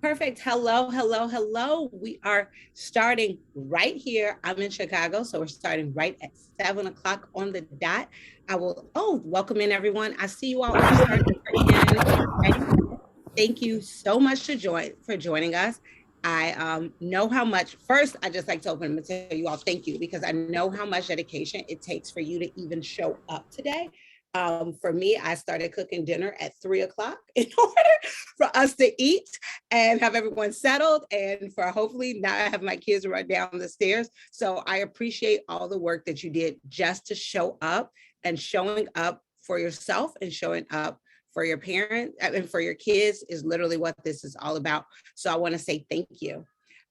Perfect. Hello, hello, hello. We are starting right here. I'm in Chicago, so we're starting right at 7 o'clock on the dot. Welcome in everyone. I see you all are starting in. Thank you so much for joining us. I know how much, first, I just like to open and tell you all thank you because I know how much dedication it takes for you to even show up today. For me, I started cooking dinner at 3 o'clock in order for us to eat and have everyone settled and for hopefully not have my kids run down the stairs. So I appreciate all the work that you did just to show up and showing up for yourself and showing up for your parents and for your kids is literally what this is all about. So I want to say thank you.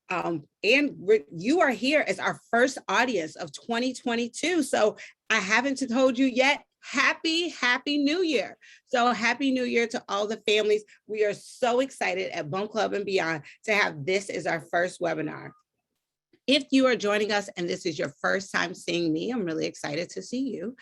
You are here as our first audience of 2022. So I haven't told you yet, happy New Year. So happy New Year to all the families. We are so excited at Bone Club and Beyond to have this as our first webinar. If you are joining us and this is your first time seeing me, I'm really excited to see you.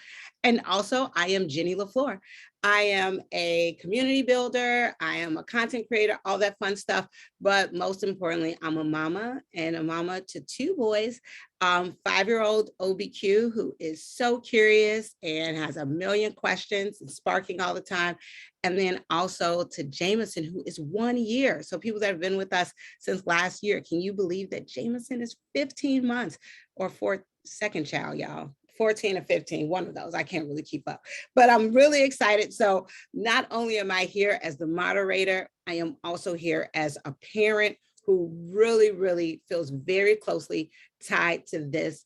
And also, I am Jenny LaFleur. I am a community builder. I am a content creator, all that fun stuff. But most importantly, I'm a mama and a mama to two boys. 5-year-old OBQ, who is so curious and has a million questions and sparking all the time. And then also to Jameson, who is 1 year. So people that have been with us since last year, can you believe that Jameson is 15 months or for second child, y'all? 14 or 15, one of those. I can't really keep up, but I'm really excited. So not only am I here as the moderator, I am also here as a parent who really feels very closely tied to this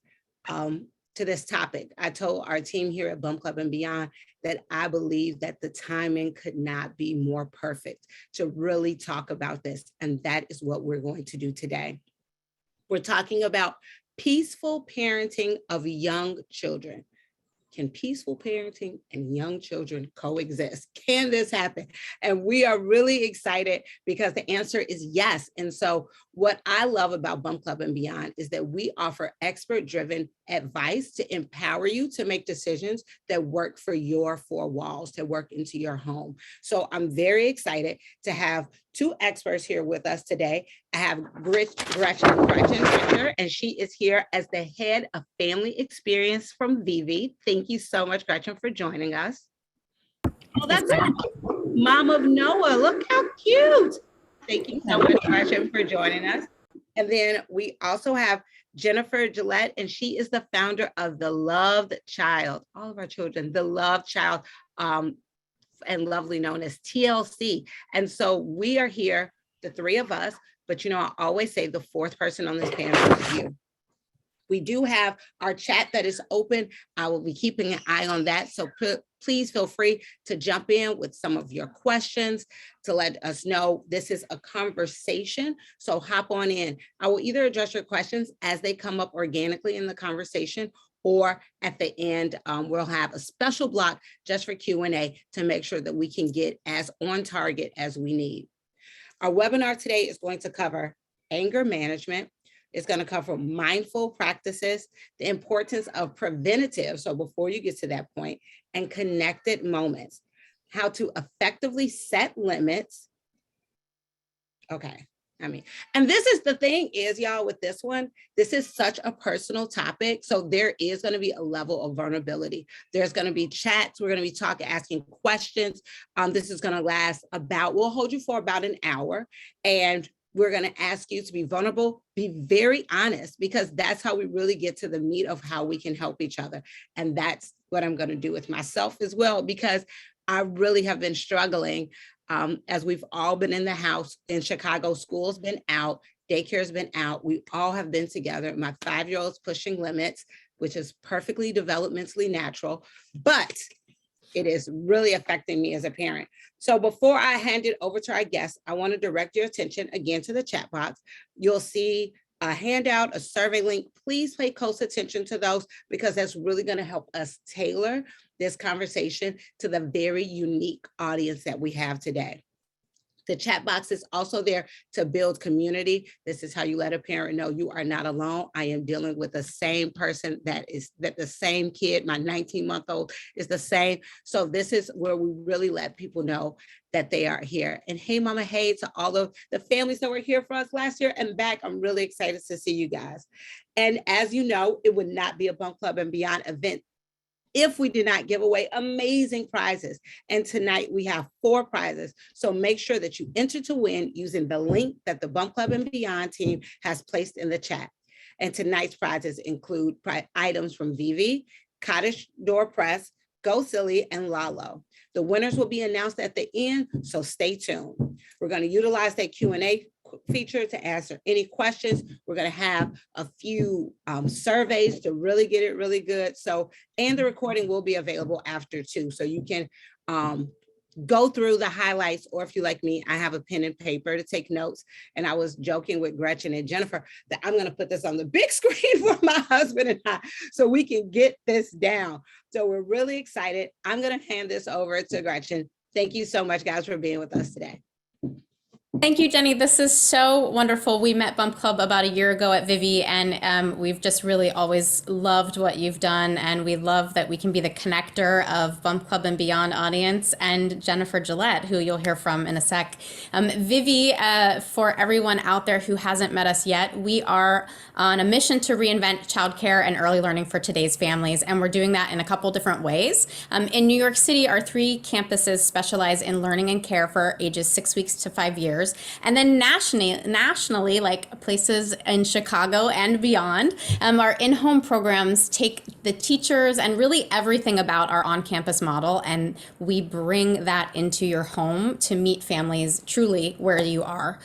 topic. I told our team here at Bone Club and Beyond that I believe that the timing could not be more perfect to really talk about this. And that is what we're going to do today. We're talking about peaceful parenting of young children. Can peaceful parenting and young children coexist? Can this happen? And we are really excited because the answer is yes. And so what I love about Bone Club and Beyond is that we offer expert-driven advice to empower you to make decisions that work for your four walls, that work into your home. So I'm very excited to have two experts here with us today. I have Gretchen Richer, and she is here as the head of family experience from Vivvi. Thank you so much, Gretchen, for joining us. Oh, that's it. Mom of Noah, look how cute. Thank you so much, Gretchen, for joining us. And then we also have Jennifer Gillette, and she is the founder of The Loved Child, all of our children, The Loved Child, and lovely known as TLC. And so we are here, the three of us, but you know, I always say the fourth person on this panel is you. We do have our chat that is open. I will be keeping an eye on that. So please feel free to jump in with some of your questions to let us know this is a conversation. So hop on in. I will either address your questions as they come up organically in the conversation, or at the end, we'll have a special block just for Q&A to make sure that we can get as on target as we need. Our webinar today is going to cover anger management. It's going to cover mindful practices, the importance of preventative, so before you get to that point, and connected moments, how to effectively set limits. Okay. And this is the thing is, y'all, with this one, this is such a personal topic. So there is going to be a level of vulnerability. There's going to be chats. We're going to be asking questions. This is going to last we'll hold you for about an hour. And we're going to ask you to be vulnerable, be very honest, because that's how we really get to the meat of how we can help each other. And that's what I'm going to do with myself as well, because I really have been struggling. As we've all been in the house in Chicago, school's been out, daycare's been out. We all have been together. My 5-year-old's pushing limits, which is perfectly developmentally natural, but it is really affecting me as a parent. So before I hand it over to our guests, I want to direct your attention again to the chat box. You'll see a handout, a survey link. Please pay close attention to those because that's really going to help us tailor this conversation to the very unique audience that we have today. The chat box is also there to build community. This is how you let a parent know you are not alone. I am dealing with the same person that the same kid, my 19-month-old is the same. So this is where we really let people know that they are here. And hey, mama, hey to all of the families that were here for us last year and back. I'm really excited to see you guys. And as you know, it would not be a Bump Club and Beyond event if we did not give away amazing prizes. And tonight we have 4 prizes. So make sure that you enter to win using the link that the Bump Club and Beyond team has placed in the chat. And tonight's prizes include items from Vivvi, Cottage Door Press, Go Silly, and Lalo. The winners will be announced at the end, so stay tuned. We're going to utilize that Q&A feature to answer any questions. We're going to have a few surveys to really get it really good. So, and the recording will be available after too. So you can go through the highlights, or if you like me, I have a pen and paper to take notes. And I was joking with Gretchen and Jennifer that I'm going to put this on the big screen for my husband and I, so we can get this down. So we're really excited. I'm going to hand this over to Gretchen. Thank you so much, guys, for being with us today. Thank you, Jenny. This is so wonderful. We met Bump Club about a year ago at Vivvi, and we've just really always loved what you've done. And we love that we can be the connector of Bump Club and Beyond audience and Jennifer Gillette, who you'll hear from in a sec. Vivvi, for everyone out there who hasn't met us yet, we are on a mission to reinvent childcare and early learning for today's families. And we're doing that in a couple different ways. In New York City, our 3 campuses specialize in learning and care for ages 6 weeks to 5 years. And then nationally, like places in Chicago and beyond, our in-home programs take the teachers and really everything about our on-campus model, and we bring that into your home to meet families truly where you are.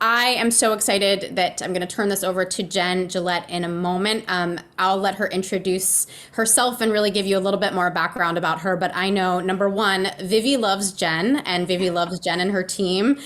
I am so excited that I'm going to turn this over to Jen Gillette in a moment. I'll let her introduce herself and really give you a little bit more background about her. But I know, number one, Vivvi loves Jen, and Vivvi loves Jen and her team.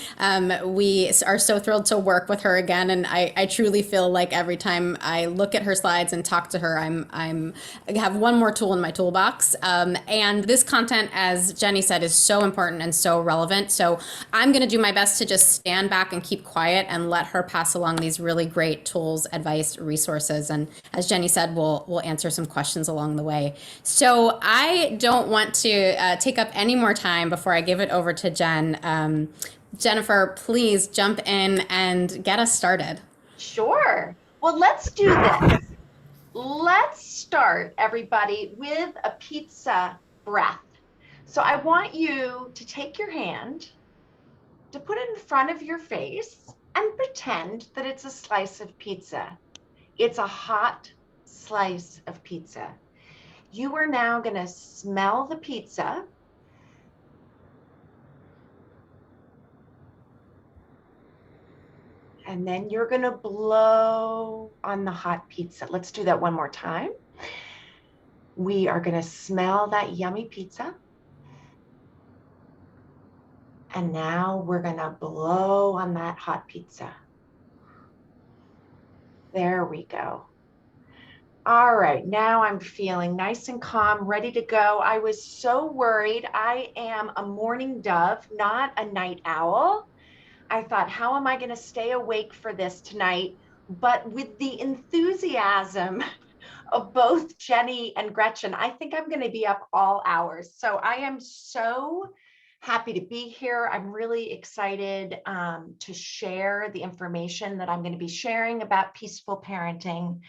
We are so thrilled to work with her again, and I truly feel like every time I look at her slides and talk to her, I have one more tool in my toolbox. And this content, as Jenny said, is so important and so relevant. So I'm going to do my best to just stand back and keep quiet and let her pass along these really great tools, advice, resources. And as Jenny said, we'll answer some questions along the way. So I don't want to take up any more time before I give it over to Jen. Jennifer, please jump in and get us started. Sure. Well, let's do this. Let's start, everybody, with a pizza breath. So I want you to take your hand, to put it in front of your face, and pretend that it's a slice of pizza. It's a hot slice of pizza. You are now going to smell the pizza. And then you're going to blow on the hot pizza. Let's do that one more time. We are going to smell that yummy pizza. And now we're going to blow on that hot pizza. There we go. All right, now I'm feeling nice and calm, ready to go. I was so worried. I am a morning dove, not a night owl. I thought, how am I going to stay awake for this tonight? But with the enthusiasm of both Jenny and Gretchen, I think I'm going to be up all hours. So I am so happy to be here. I'm really excited to share the information that I'm going to be sharing about peaceful parenting.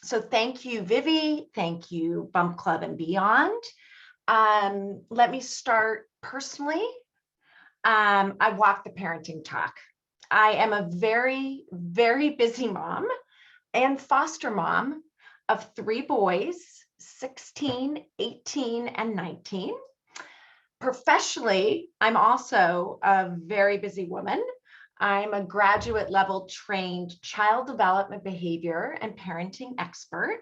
So thank you, Vivvi. Thank you, Bump Club and Beyond. Let me start personally. I walk the parenting talk. I am a very, very busy mom and foster mom of 3 boys, 16, 18, and 19. Professionally, I'm also a very busy woman. I'm a graduate level trained child development behavior and parenting expert.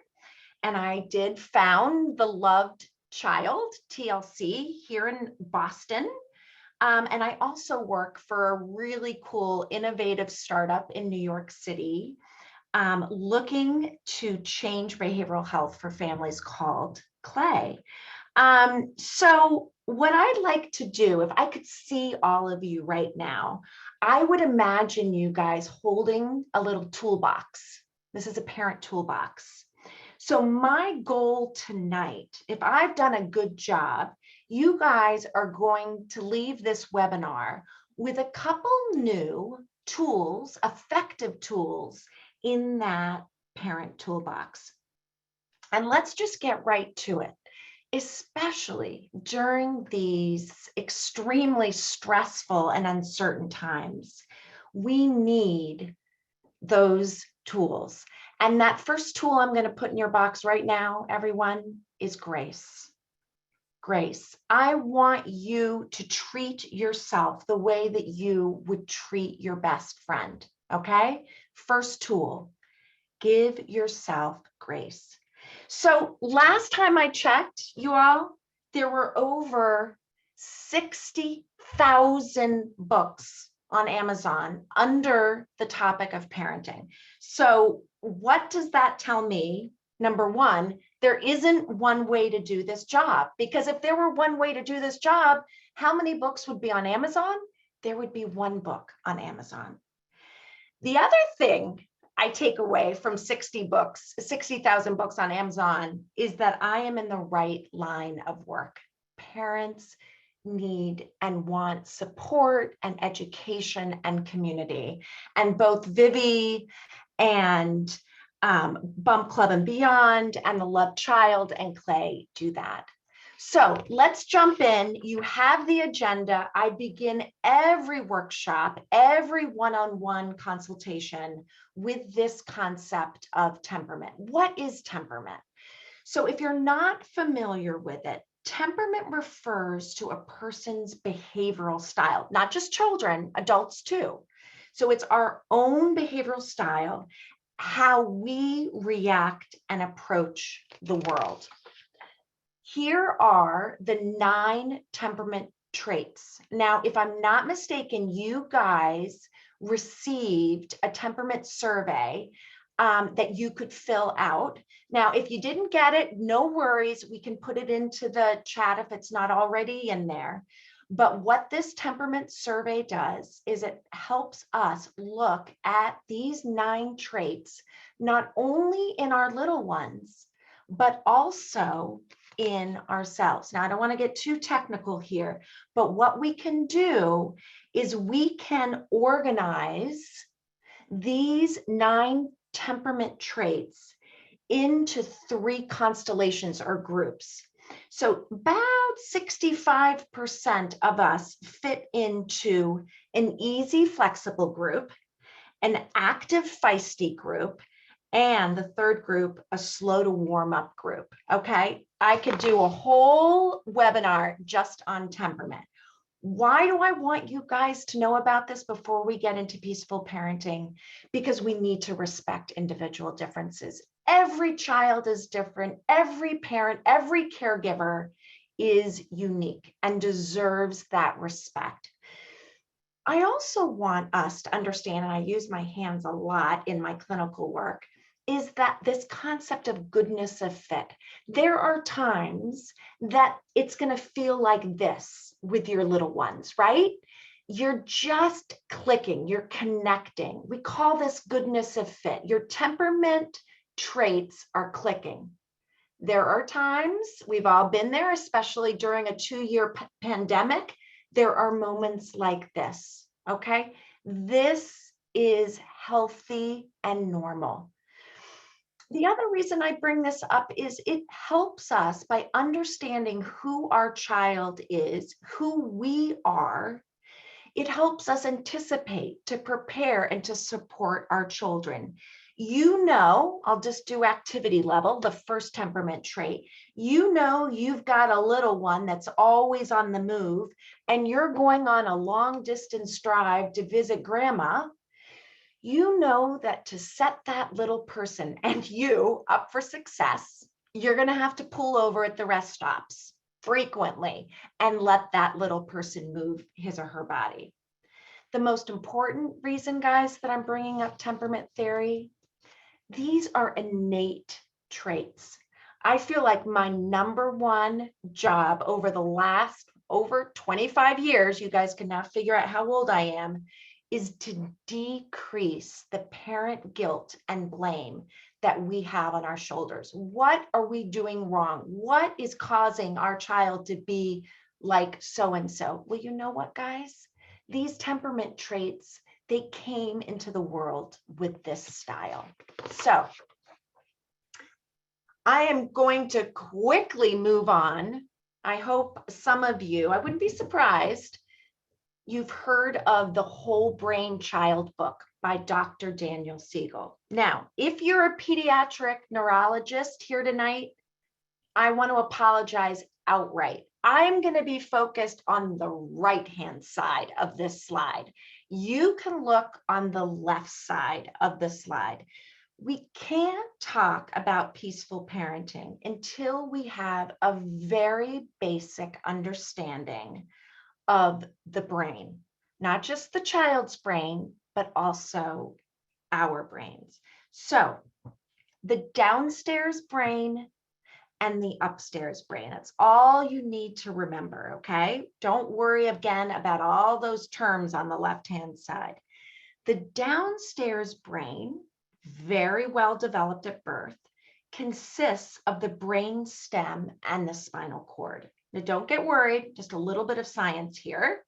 And I did found the Loved Child, TLC, here in Boston. And I also work for a really cool, innovative startup in New York City, looking to change behavioral health for families called Clay. So what I'd like to do, if I could see all of you right now, I would imagine you guys holding a little toolbox. This is a parent toolbox. So my goal tonight, if I've done a good job, you guys are going to leave this webinar with a couple new tools, effective tools in that parent toolbox. And let's just get right to it. Especially during these extremely stressful and uncertain times, we need those tools. And that first tool I'm going to put in your box right now, everyone, is grace. Grace. I want you to treat yourself the way that you would treat your best friend. Okay? First tool, give yourself grace. So last time I checked, you all, there were over 60,000 books on Amazon under the topic of parenting. So what does that tell me? Number one, there isn't one way to do this job, because if there were one way to do this job, how many books would be on Amazon? There would be one book on Amazon. The other thing I take away from 60,000 books on Amazon is that I am in the right line of work. Parents need and want support and education and community. And both Vivvi and Bump Club and Beyond and the Love Child and Clay do that. So let's jump in. You have the agenda. I begin every workshop, every one-on-one consultation with this concept of temperament. What is temperament? So if you're not familiar with it, temperament refers to a person's behavioral style, not just children, adults too. So it's our own behavioral style, how we react and approach the world. Here are the 9 temperament traits. Now, if I'm not mistaken, you guys received a temperament survey that you could fill out. Now, if you didn't get it, no worries. We can put it into the chat if it's not already in there. But what this temperament survey does is it helps us look at these 9 traits, not only in our little ones, but also in ourselves. Now, I don't want to get too technical here, but what we can do is we can organize these 9 temperament traits into 3 constellations or groups. So about 65% of us fit into an easy, flexible group, an active, feisty group, and the third group, a slow to warm up group. Okay, I could do a whole webinar just on temperament. Why do I want you guys to know about this before we get into peaceful parenting? Because we need to respect individual differences. Every child is different. Every parent, every caregiver is unique and deserves that respect. I also want us to understand, and I use my hands a lot in my clinical work, is that this concept of goodness of fit. There are times that it's going to feel like this with your little ones, right? You're just clicking, you're connecting. We call this goodness of fit. Your temperament traits are clicking. There are times, we've all been there, especially during a 2-year pandemic, there are moments like this, okay? This is healthy and normal. The other reason I bring this up is it helps us by understanding who our child is, who we are. It helps us anticipate, to prepare, and to support our children. You know, I'll just do activity level, the first temperament trait. You know, you've got a little one that's always on the move, and you're going on a long distance drive to visit grandma. You know that to set that little person and you up for success, you're going to have to pull over at the rest stops frequently and let that little person move his or her body. The most important reason, guys, that I'm bringing up temperament theory, these are innate traits. I feel like my number one job over the last over 25 years, you guys can now figure out how old I am, is to decrease the parent guilt and blame that we have on our shoulders. What are we doing wrong? What is causing our child to be like so-and-so? Well, you know what, guys? These temperament traits, they came into the world with this style. So I am going to quickly move on. I hope some of you, I wouldn't be surprised, you've heard of the Whole Brain Child book by Dr. Daniel Siegel. Now, if you're a pediatric neurologist here tonight, I want to apologize outright. I'm going to be focused on the right-hand side of this slide. You can look on the left side of the slide. We can't talk about peaceful parenting until we have a very basic understanding of the brain, not just the child's brain, but also our brains. So the downstairs brain and the upstairs brain, that's all you need to remember, okay? Don't worry again about all those terms on the left-hand side. The downstairs brain, very well developed at birth, consists of the brain stem and the spinal cord. Now, don't get worried, just a little bit of science here.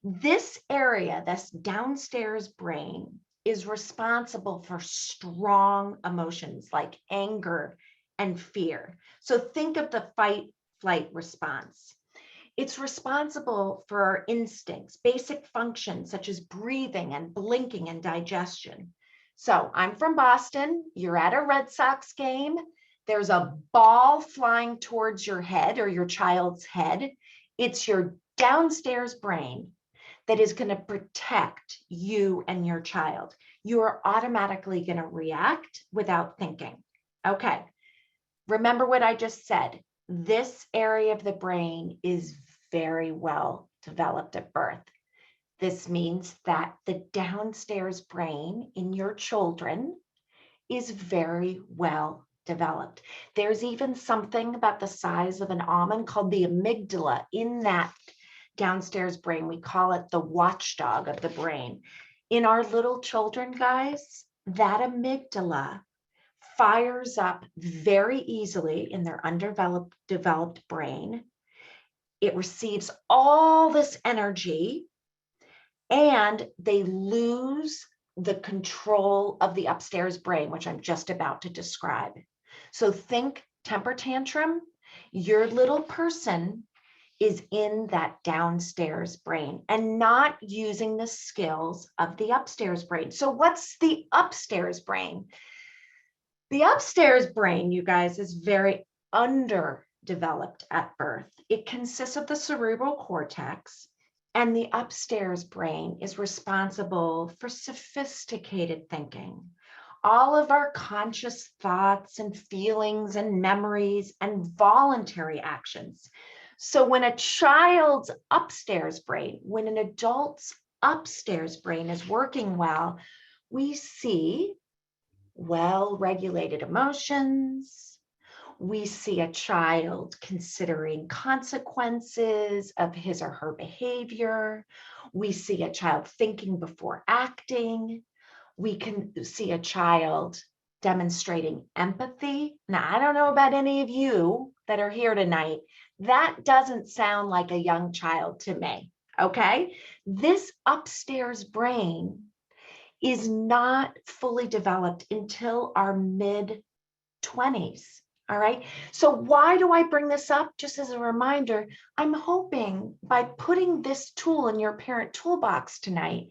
This area, this downstairs brain, is responsible for strong emotions like anger and fear. So think of the fight, flight response. It's responsible for our instincts, basic functions such as breathing and blinking and digestion. So I'm from Boston. You're at a Red Sox game. There's a ball flying towards your head or your child's head. It's your downstairs brain that is going to protect you and your child. You are automatically going to react without thinking. Okay. Remember what I just said. This area of the brain is very well developed at birth. This means that the downstairs brain in your children is very well developed. There's even something about the size of an almond called the amygdala in that downstairs brain. We call it the watchdog of the brain. In our little children, guys, that amygdala fires up very easily in their undeveloped brain. It receives all this energy and they lose the control of the upstairs brain, which I'm just about to describe. So think temper tantrum. Your little person is in that downstairs brain and not using the skills of the upstairs brain. So what's the upstairs brain? The upstairs brain, you guys, is very underdeveloped at birth. It consists of the cerebral cortex, and the upstairs brain is responsible for sophisticated thinking. All of our conscious thoughts and feelings and memories and voluntary actions. So when a child's upstairs brain, when an adult's upstairs brain is working well, we see well-regulated emotions. We see a child considering consequences of his or her behavior. We see a child thinking before acting. We can see a child demonstrating empathy. Now, I don't know about any of you that are here tonight. That doesn't sound like a young child to me, okay? This upstairs brain is not fully developed until our mid-20s. All right. So why do I bring this up? Just as a reminder, I'm hoping by putting this tool in your parent toolbox tonight,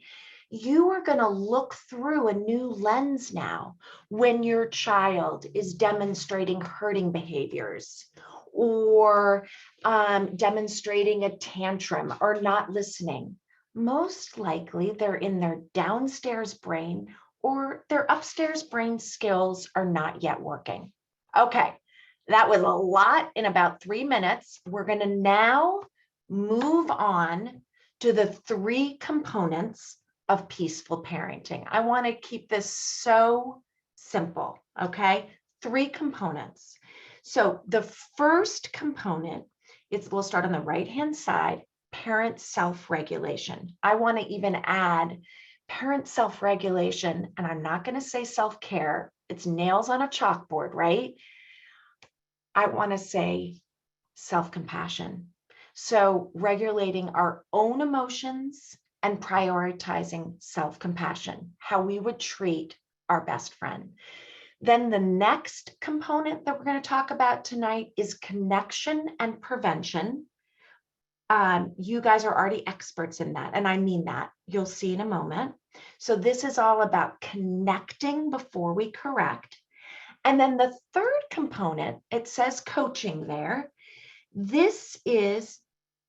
you are going to look through a new lens now when your child is demonstrating hurting behaviors or demonstrating a tantrum or not listening. Most likely they're in their downstairs brain or their upstairs brain skills are not yet working. Okay, that was a lot in about 3 minutes. We're going to now move on to the 3 components of peaceful parenting. I want to keep this so simple, okay? 3 components. So the first component is, we'll start on the right-hand side, parent self-regulation. I want to even add parent self-regulation, and I'm not going to say self-care. It's nails on a chalkboard, right? I want to say self-compassion. So regulating our own emotions and prioritizing self-compassion, how we would treat our best friend. Then the next component that we're going to talk about tonight is connection and prevention. You guys are already experts in that, and I mean that. You'll see in a moment. So this is all about connecting before we correct. And then the third component, it says coaching there. This is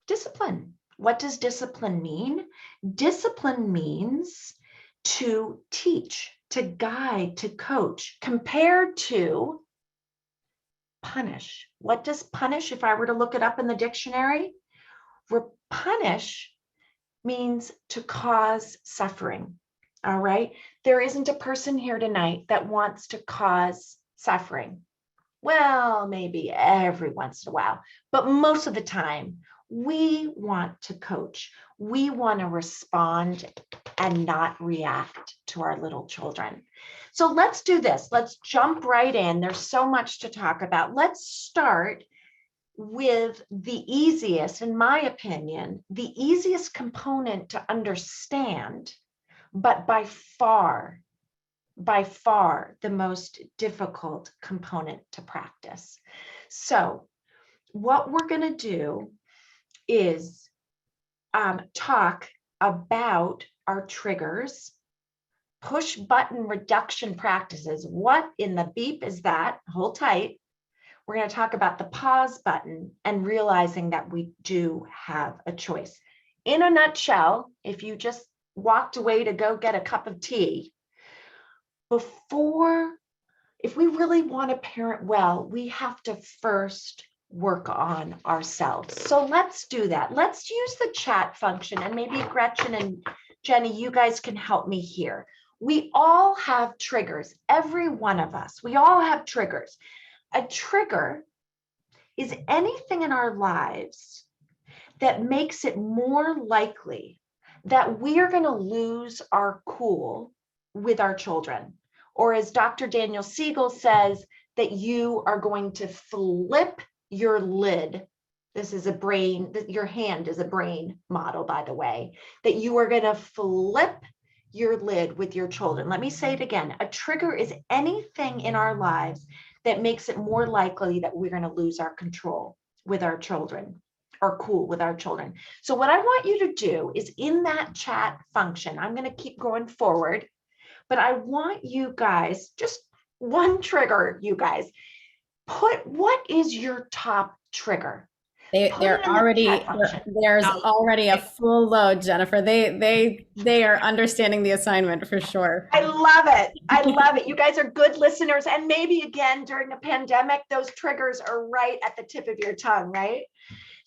discipline. What does discipline mean? Discipline means to teach, to guide, to coach, compared to punish. What does punish, if I were to look it up in the dictionary? Punish means to cause suffering. All right. There isn't a person here tonight that wants to cause suffering. Well, maybe every once in a while, but most of the time, we want to coach. We want to respond and not react to our little children. So let's do this. Let's jump right in. There's so much to talk about. Let's start with the easiest, in my opinion, the easiest component to understand, but by far the most difficult component to practice. So what we're going to do is talk about our triggers, push button reduction practices. What in the beep is that? Hold tight. We're going to talk about the pause button and realizing that we do have a choice. In a nutshell, if you just walked away to go get a cup of tea, if we really want to parent well, we have to first work on ourselves. So let's do that. Let's use the chat function, and maybe Gretchen and Jenny, you guys can help me here. We all have triggers, every one of us. We all have triggers. A trigger is anything in our lives that makes it more likely that we are going to lose our cool with our children. Or as Dr. Daniel Siegel says, that you are going to flip your lid. This is a brain, your hand is a brain model, by the way, that you are going to flip your lid with your children. Let me say it again. A trigger is anything in our lives that makes it more likely that we're going to lose our control with our children, or cool with our children. So what I want you to do is, in that chat function, I'm going to keep going forward, but I want you guys, just one trigger, you guys, what is your top trigger? There's already a full load, Jennifer. They are understanding the assignment for sure. I love it. I love it. You guys are good listeners. And maybe again, during a pandemic, those triggers are right at the tip of your tongue, right?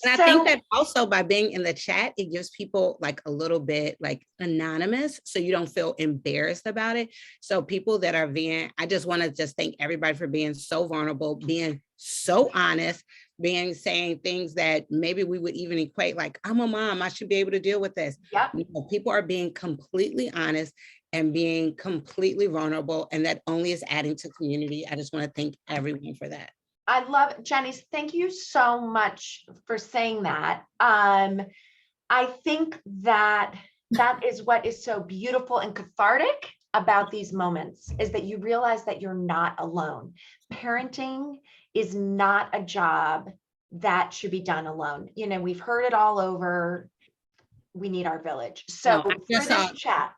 And I think that also by being in the chat, it gives people like a little bit like anonymous, so you don't feel embarrassed about it. So people that are being, I just want to just thank everybody for being so vulnerable, being so honest, saying things that maybe we would even equate, like, I'm a mom, I should be able to deal with this. Yep. You know, people are being completely honest and being completely vulnerable, and that only is adding to community. I just want to thank everyone for that. I love it. Jenny, thank you so much for saying that. I think that is what is so beautiful and cathartic about these moments, is that you realize that you're not alone. Parenting is not a job that should be done alone. You know, we've heard it all over. We need our village. So for this chat,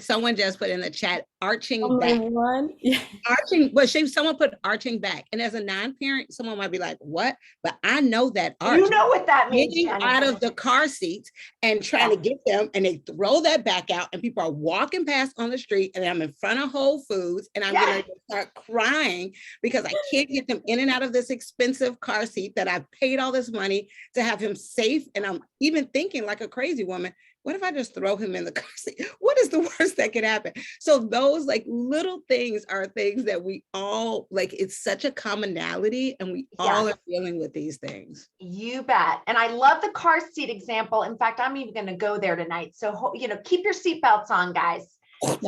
someone just put in the chat, arching Only back. one? Yeah. Arching, but someone put arching back. And as a non-parent, someone might be like, what? But I know that arch. You know what that means. Getting out of the car seats and trying to get them, and they throw that back out, and people are walking past on the street, and I'm in front of Whole Foods, and I'm going to start crying because I can't get them in and out of this expensive car seat that I paid all this money to have him safe. And I'm even thinking, like a crazy woman, what if I just throw him in the car seat? What is the worst that could happen? So those like little things are things that we all like, it's such a commonality and we all are dealing with these things. You bet. And I love the car seat example. In fact, I'm even going to go there tonight. So, keep your seatbelts on, guys.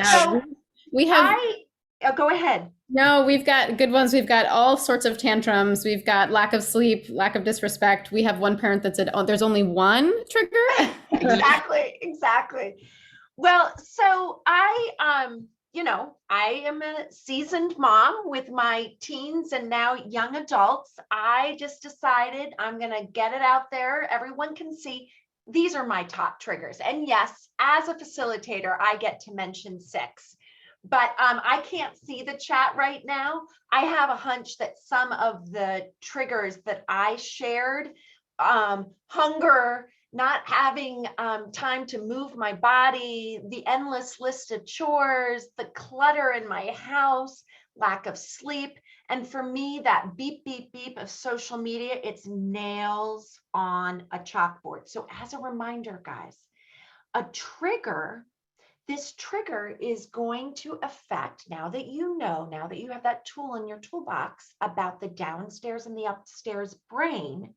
So we have, go ahead. No, we've got good ones. We've got all sorts of tantrums. We've got lack of sleep, lack of disrespect. We have one parent that said, oh, there's only one trigger. Exactly. Well, so I am a seasoned mom with my teens and now young adults. I just decided I'm going to get it out there. Everyone can see these are my top triggers. And yes, as a facilitator, I get to mention 6. But I can't see the chat right now. I have a hunch that some of the triggers that I shared, hunger, not having time to move my body, the endless list of chores, the clutter in my house, lack of sleep. And for me, that beep, beep, beep of social media, it's nails on a chalkboard. So as a reminder, guys, this trigger is going to affect, now that you have that tool in your toolbox about the downstairs and the upstairs brain,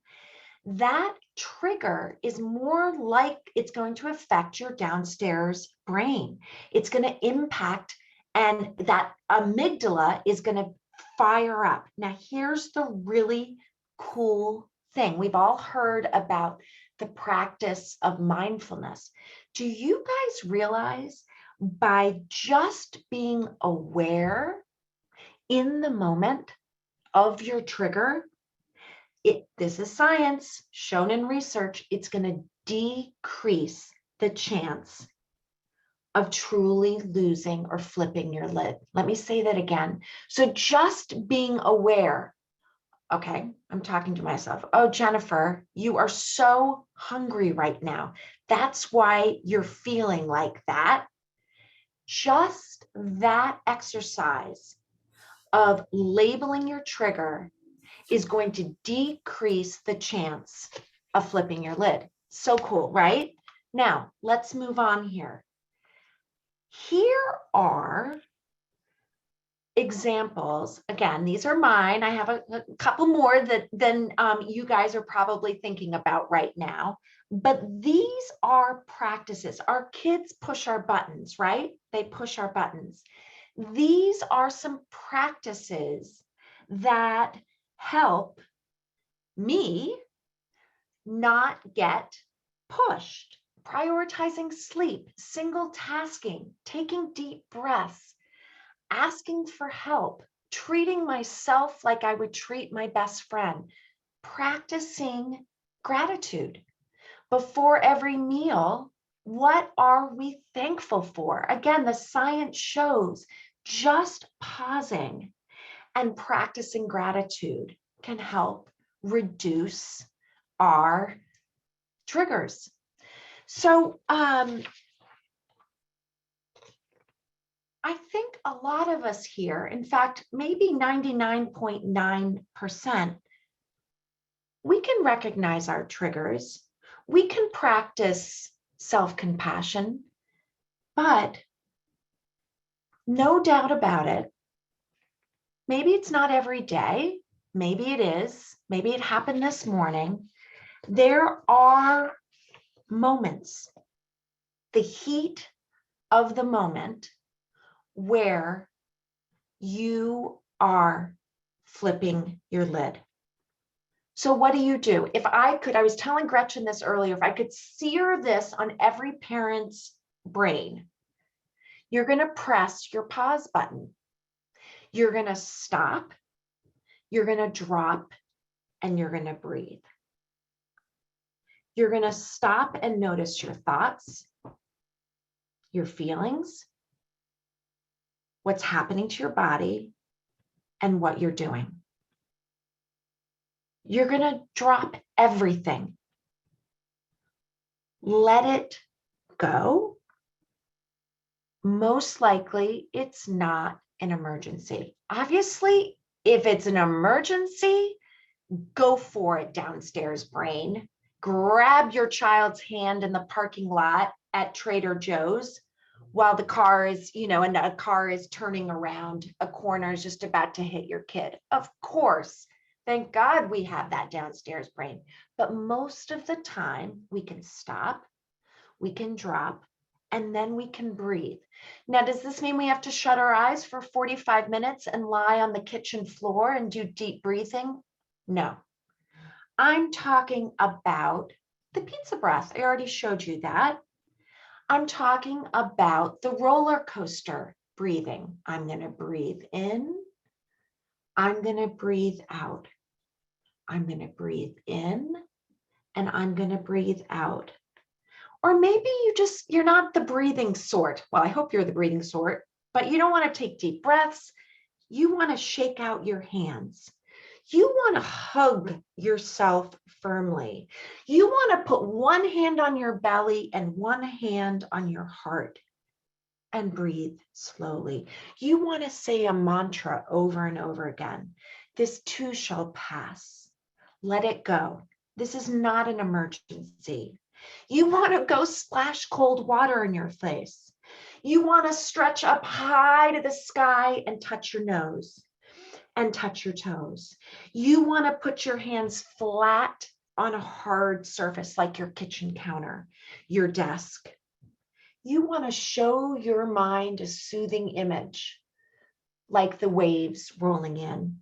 that trigger is more like it's going to affect your downstairs brain. It's going to impact, and that amygdala is going to fire up. Now, here's the really cool thing. We've all heard about the practice of mindfulness. Do you guys realize by just being aware in the moment of your trigger, this is science shown in research, it's going to decrease the chance of truly losing or flipping your lid. Let me say that again. So just being aware. Okay, I'm talking to myself. Oh, Jennifer, you are so hungry right now. That's why you're feeling like that. Just that exercise of labeling your trigger is going to decrease the chance of flipping your lid. So cool, right? Now, let's move on here. Here are examples. Again, these are mine. I have a couple more than you guys are probably thinking about right now. But these are practices. Our kids push our buttons, right? They push our buttons. These are some practices that help me not get pushed. Prioritizing sleep, single tasking, taking deep breaths, asking for help, treating myself like I would treat my best friend, practicing gratitude. Before every meal, what are we thankful for? Again, the science shows just pausing and practicing gratitude can help reduce our triggers. So I think a lot of us here, in fact, maybe 99.9%, we can recognize our triggers. We can practice self-compassion, but no doubt about it, maybe it's not every day. Maybe it is. Maybe it happened this morning. There are moments, the heat of the moment, where you are flipping your lid. So what do? If I could, I was telling Gretchen this earlier, if I could sear this on every parent's brain, you're going to press your pause button. You're going to stop, you're going to drop, and you're going to breathe. You're going to stop and notice your thoughts, your feelings, what's happening to your body, and what you're doing. You're going to drop everything. Let it go. Most likely, it's not an emergency. Obviously, if it's an emergency, go for it, downstairs brain. Grab your child's hand in the parking lot at Trader Joe's while the car is, and a car is turning around a corner, is just about to hit your kid. Of course, thank God we have that downstairs brain. But most of the time we can stop, we can drop, and then we can breathe. Now, does this mean we have to shut our eyes for 45 minutes and lie on the kitchen floor and do deep breathing? No. I'm talking about the pizza breath. I already showed you that. I'm talking about the roller coaster breathing. I'm going to breathe in. I'm going to breathe out. I'm going to breathe in, and I'm going to breathe out. Or maybe you're not the breathing sort. Well, I hope you're the breathing sort, but you don't want to take deep breaths. You want to shake out your hands. You want to hug yourself firmly. You want to put one hand on your belly and one hand on your heart and breathe slowly. You want to say a mantra over and over again. This too shall pass. Let it go. This is not an emergency. You want to go splash cold water in your face. You want to stretch up high to the sky and touch your nose and touch your toes. You want to put your hands flat on a hard surface like your kitchen counter, your desk. You want to show your mind a soothing image like the waves rolling in.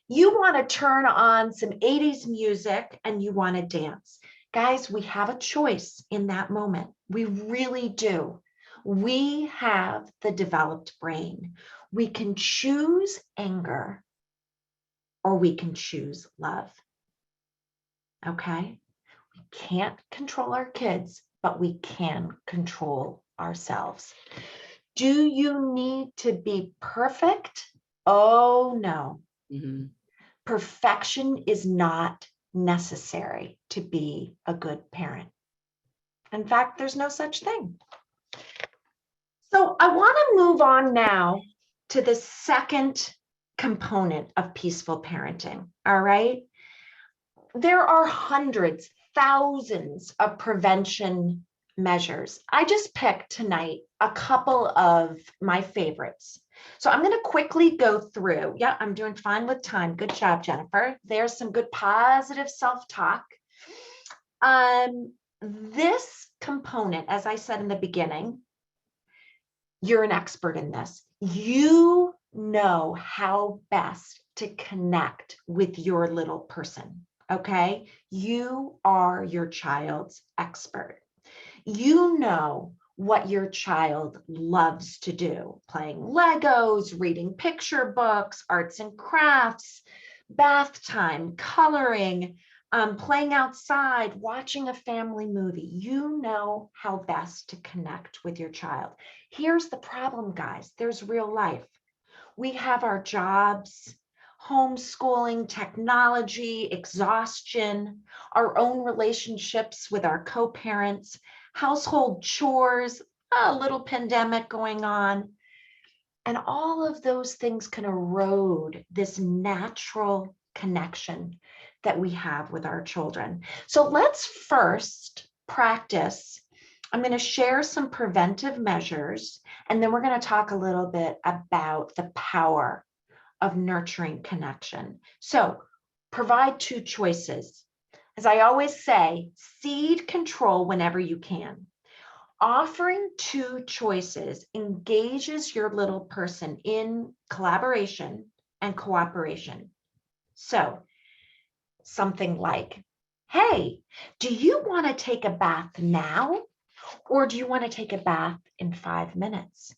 You want to turn on some 80s music and you want to dance. Guys, we have a choice in that moment. We really do. We have the developed brain. We can choose anger or we can choose love. Okay? We can't control our kids, but we can control ourselves. Do you need to be perfect? Oh, no. Mm-hmm. Perfection is not necessary to be a good parent. In fact, there's no such thing. So I want to move on now to the second component of peaceful parenting. All right. There are hundreds, thousands of prevention measures. I just picked tonight a couple of my favorites. So I'm going to quickly go through. Yeah, I'm doing fine with time. Good job, Jennifer. There's some good positive self-talk. This component, as I said in the beginning, you're an expert in this. You know how best to connect with your little person, okay? You are your child's expert. You know what your child loves to do, playing Legos, reading picture books, arts and crafts, bath time, coloring, playing outside, watching a family movie. You know how best to connect with your child. Here's the problem, guys. There's real life. We have our jobs, homeschooling, technology, exhaustion, our own relationships with our co-parents, household chores, a little pandemic going on. And all of those things can erode this natural connection that we have with our children. So let's first practice. I'm going to share some preventive measures, and then we're going to talk a little bit about the power of nurturing connection. So provide two choices. As I always say, cede control whenever you can. Offering two choices engages your little person in collaboration and cooperation. So something like, hey, do you want to take a bath now? Or do you want to take a bath in 5 minutes?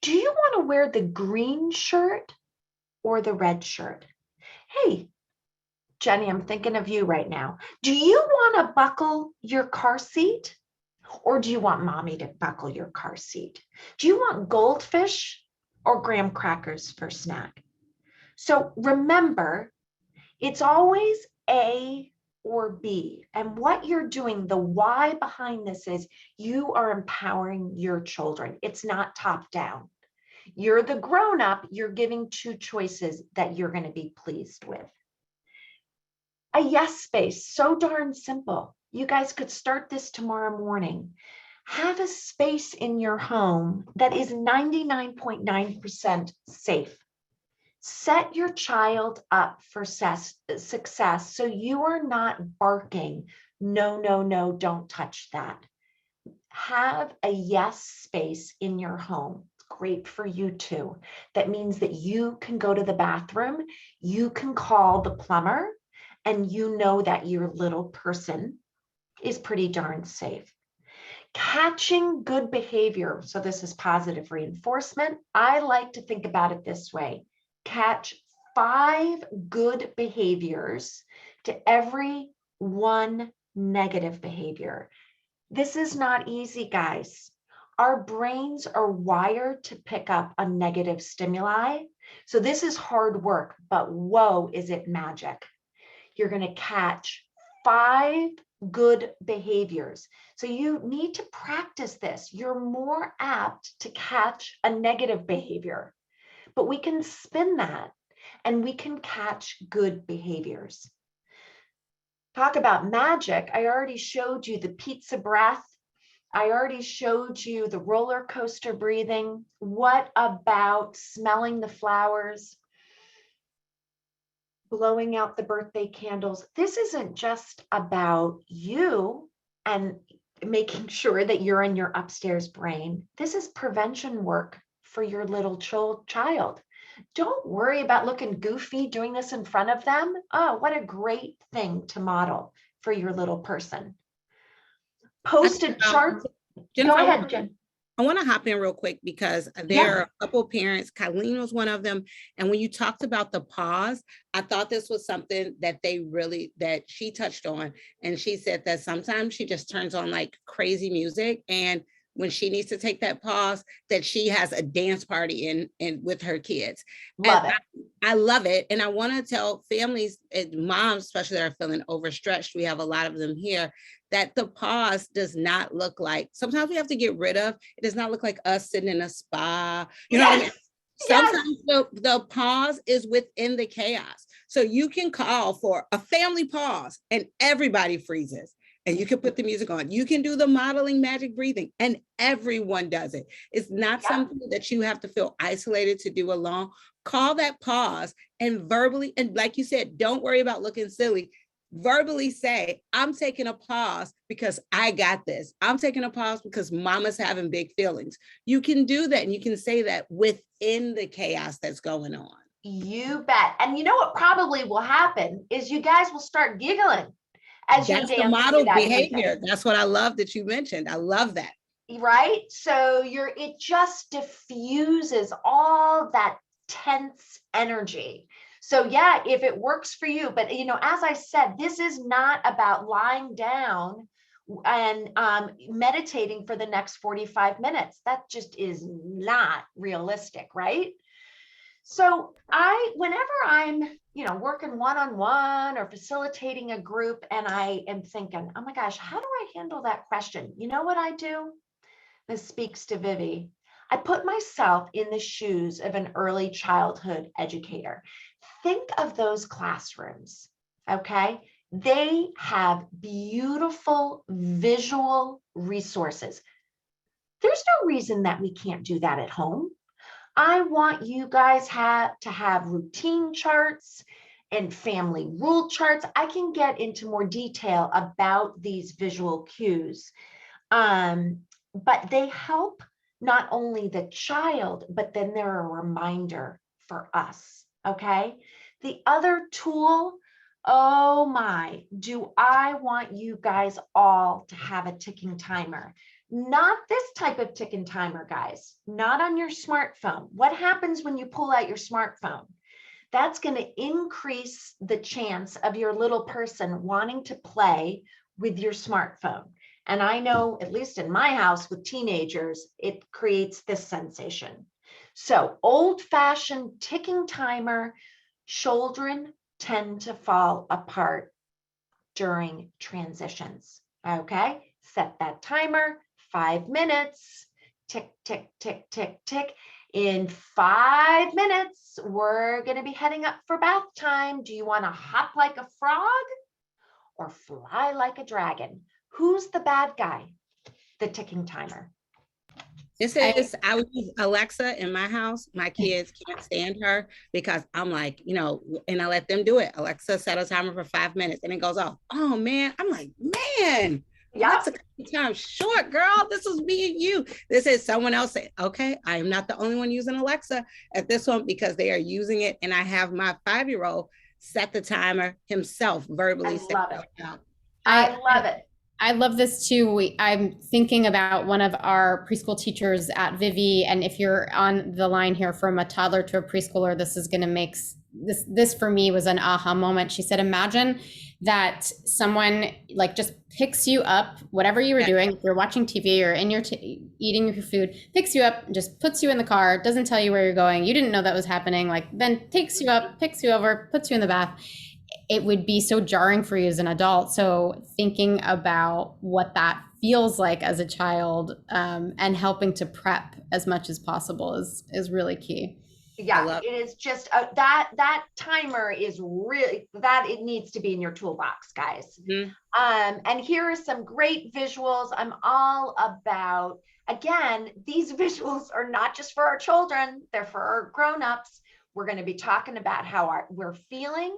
Do you want to wear the green shirt or the red shirt? Hey, Jenny, I'm thinking of you right now. Do you want to buckle your car seat? Or do you want mommy to buckle your car seat? Do you want goldfish or graham crackers for snack? So remember, it's always A or B. And what you're doing, the why behind this is you are empowering your children. It's not top down. You're the grown-up, you're giving two choices that you're going to be pleased with. A yes space, so darn simple. You guys could start this tomorrow morning. Have a space in your home that is 99.9% safe. Set your child up for success so you are not barking, no, no, no, don't touch that. Have a yes space in your home. It's great for you too. That means that you can go to the bathroom, you can call the plumber, and you know that your little person is pretty darn safe. Catching good behavior. So this is positive reinforcement. I like to think about it this way. Catch 5 good behaviors to every 1 negative behavior. This is not easy, guys. Our brains are wired to pick up a negative stimuli. So this is hard work, but whoa, is it magic. You're going to catch 5 good behaviors. So you need to practice this. You're more apt to catch a negative behavior, but we can spin that and we can catch good behaviors. Talk about magic. I already showed you the pizza breath. I already showed you the roller coaster breathing. What about smelling the flowers? Blowing out the birthday candles. This isn't just about you and making sure that you're in your upstairs brain. This is prevention work for your little child. Don't worry about looking goofy doing this in front of them. Oh, what a great thing to model for your little person. Posted charts. Jennifer, Go ahead, Jen. I want to hop in real quick because there are a couple parents, Colleen was one of them. And when you talked about the pause, I thought this was something that that she touched on. And she said that sometimes she just turns on like crazy music. And when she needs to take that pause, that she has a dance party in with her kids. Love it. I love it. And I want to tell families and moms, especially that are feeling overstretched, we have a lot of them here, that the pause does not look like, sometimes we have to get rid of, it does not look like us sitting in a spa. You know what I mean? Sometimes the pause is within the chaos. So you can call for a family pause and everybody freezes. And you can put the music on. You can do the modeling magic breathing and everyone does it. It's not something that you have to feel isolated to do alone. Call that pause and verbally, and like you said, don't worry about looking silly. Verbally say, I'm taking a pause because I got this. I'm taking a pause because mama's having big feelings. You can do that and you can say that within the chaos that's going on. You bet. And you know what probably will happen is you guys will start giggling. As that's the model behavior. That's what I love that you mentioned. I love that. Right? So it just diffuses all that tense energy. So yeah, if it works for you, but as I said, this is not about lying down and meditating for the next 45 minutes. That just is not realistic, right? So whenever I'm, working one-on-one or facilitating a group and I am thinking, oh my gosh, how do I handle that question? You know what I do? This speaks to Vivvi. I put myself in the shoes of an early childhood educator. Think of those classrooms, okay? They have beautiful visual resources. There's no reason that we can't do that at home. I want you guys to have routine charts and family rule charts. I can get into more detail about these visual cues, but they help not only the child, but then they're a reminder for us, okay? The other tool, oh my, do I want you guys all to have a ticking timer. Not this type of ticking timer, guys, not on your smartphone. What happens when you pull out your smartphone? That's going to increase the chance of your little person wanting to play with your smartphone. And I know, at least in my house with teenagers, it creates this sensation. So old-fashioned ticking timer, children tend to fall apart during transitions. Okay, set that timer. 5 minutes, tick, tick, tick, tick, tick. In 5 minutes, we're going to be heading up for bath time. Do you want to hop like a frog or fly like a dragon? Who's the bad guy? the ticking timer. I would use Alexa in my house. My kids can't stand her because I'm like, and I let them do it. Alexa, set a timer for 5 minutes and it goes off. Oh man. I'm like, man, Alexa, time short, girl. This is me and you. This is someone else saying, okay, I am not the only one using Alexa at this one because they are using it. And I have my 5-year-old set the timer himself verbally. I love it. I love this too. I'm thinking about one of our preschool teachers at Vivvi, and if you're on the line here from a toddler to a preschooler, this is going to make this for me was an aha moment. She said, imagine that someone like just picks you up, whatever you were doing, if you're watching TV or in your eating your food, picks you up, just puts you in the car, doesn't tell you where you're going. You didn't know that was happening. Like then takes you up, picks you over, puts you in the bath. It would be so jarring for you as an adult. So thinking about what that feels like as a child, and helping to prep as much as possible is really key. Yeah, it is just that timer is really that it needs to be in your toolbox, guys. Mm-hmm. And here are some great visuals. I'm all about, again, these visuals are not just for our children, they're for our grown-ups. We're going to be talking about how we're feeling.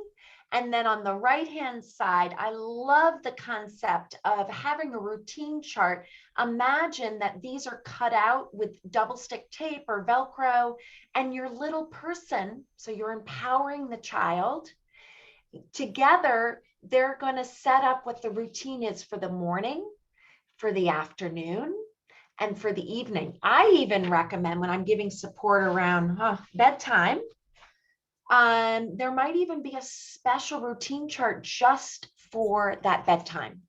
And then on the right-hand side, I love the concept of having a routine chart. Imagine that these are cut out with double stick tape or Velcro, and your little person, so you're empowering the child. Together, they're going to set up what the routine is for the morning, for the afternoon, and for the evening. I even recommend when I'm giving support around bedtime, there might even be a special routine chart just for that bedtime.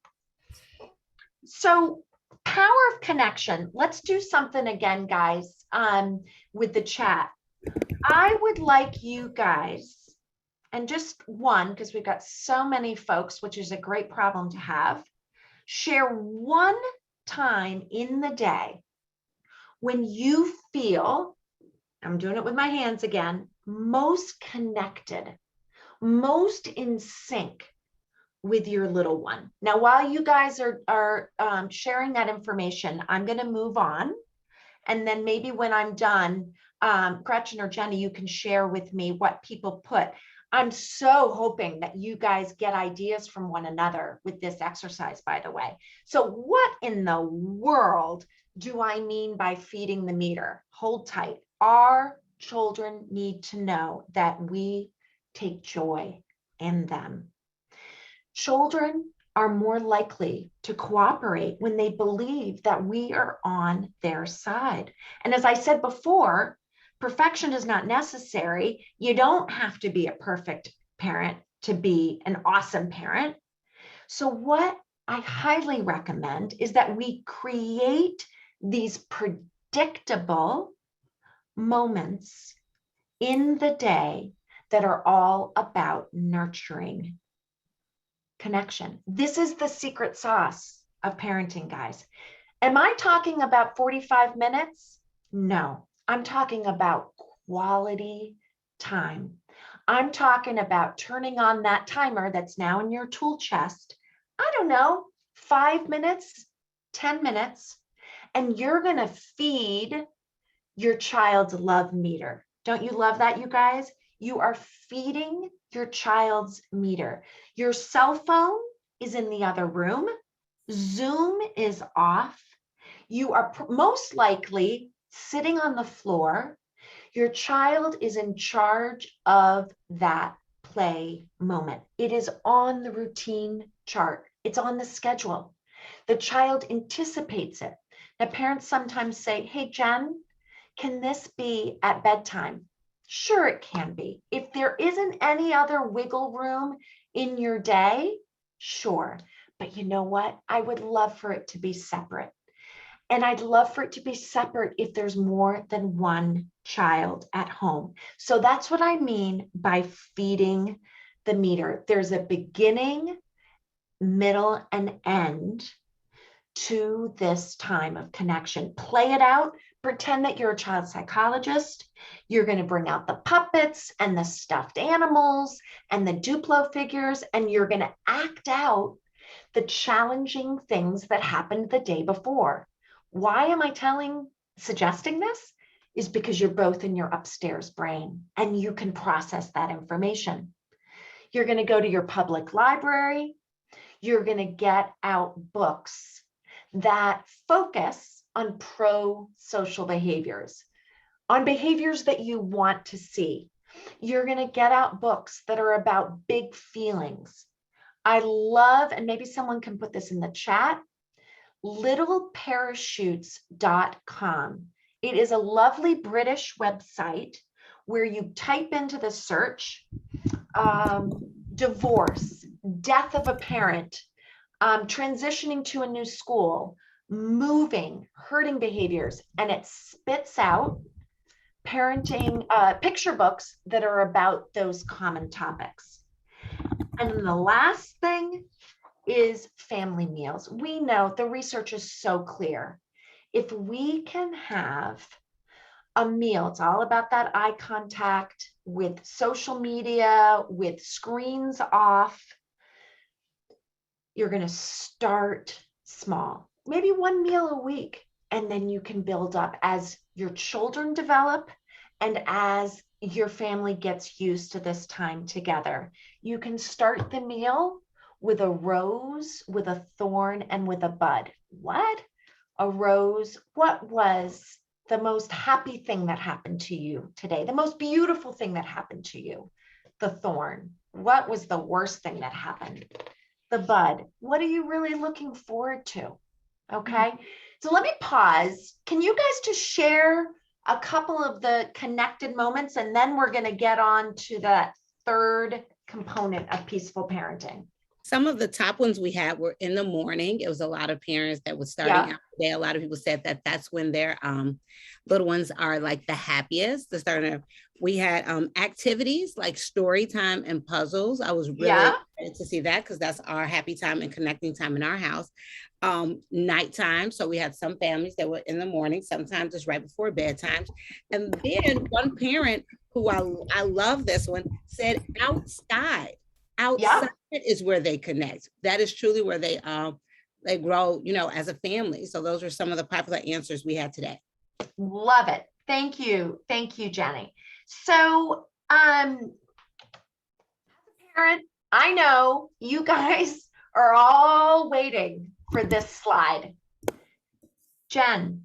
So power of connection. Let's do something again, guys, with the chat. I would like you guys, and just one, because we've got so many folks, which is a great problem to have, share one time in the day when you feel, I'm doing it with my hands again, most connected, most in sync with your little one. Now, while you guys are sharing that information, I'm going to move on. And then maybe when I'm done, Gretchen or Jenny, you can share with me what people put. I'm so hoping that you guys get ideas from one another with this exercise, by the way. So what in the world do I mean by feeding the meter? Hold tight. Our children need to know that we take joy in them. Children are more likely to cooperate when they believe that we are on their side. And as I said before, perfection is not necessary. You don't have to be a perfect parent to be an awesome parent. So what I highly recommend is that we create these predictable moments in the day that are all about nurturing connection. This is the secret sauce of parenting, guys. Am I talking about 45 minutes? No, I'm talking about quality time. I'm talking about turning on that timer that's now in your tool chest. I don't know, 5 minutes, 10 minutes, and you're going to feed your child's love meter. Don't you love that, you guys? You are feeding your child's meter. Your cell phone is in the other room. Zoom is off. You are most likely sitting on the floor. Your child is in charge of that play moment. It is on the routine chart. It's on the schedule. The child anticipates it. Now, parents sometimes say, hey, Jen, can this be at bedtime? Sure, it can be. If there isn't any other wiggle room in your day, sure. But you know what? I would love for it to be separate. And I'd love for it to be separate if there's more than one child at home. So that's what I mean by feeding the meter. There's a beginning, middle, and end to this time of connection. Play it out. Pretend that you're a child psychologist. You're going to bring out the puppets and the stuffed animals and the Duplo figures, and you're going to act out the challenging things that happened the day before. Why am I suggesting this? Is because you're both in your upstairs brain and you can process that information. You're going to go to your public library. You're going to get out books that focus on pro-social behaviors, on behaviors that you want to see. You're going to get out books that are about big feelings. I love, and maybe someone can put this in the chat, littleparachutes.com. It is a lovely British website where you type into the search, divorce, death of a parent, transitioning to a new school, moving, hurting behaviors, and it spits out parenting picture books that are about those common topics. And then the last thing is family meals. We know the research is so clear. If we can have a meal, it's all about that eye contact with social media, with screens off. You're going to start small, maybe one meal a week, and then you can build up as your children develop and as your family gets used to this time together. You can start the meal with a rose, with a thorn, and with a bud. What? A rose. What was the most happy thing that happened to you today? The most beautiful thing that happened to you? The thorn. What was the worst thing that happened? The bud. What are you really looking forward to? Okay. So let me pause. Can you guys just share a couple of the connected moments, and then we're going to get on to the third component of peaceful parenting. Some of the top ones we had were in the morning. It was a lot of parents that were starting out the day. A lot of people said that that's when their little ones are like the happiest. We had activities like story time and puzzles. I was really excited to see that because that's our happy time and connecting time in our house. Nighttime. So we had some families that were in the morning. Sometimes it's right before bedtime. And then one parent who I love this one said outside. Outside is where they connect. That is truly where they grow, as a family. So those are some of the popular answers we had today. Love it. Thank you. Thank you, Jenny. So as a parent, I know you guys are all waiting for this slide. Jen,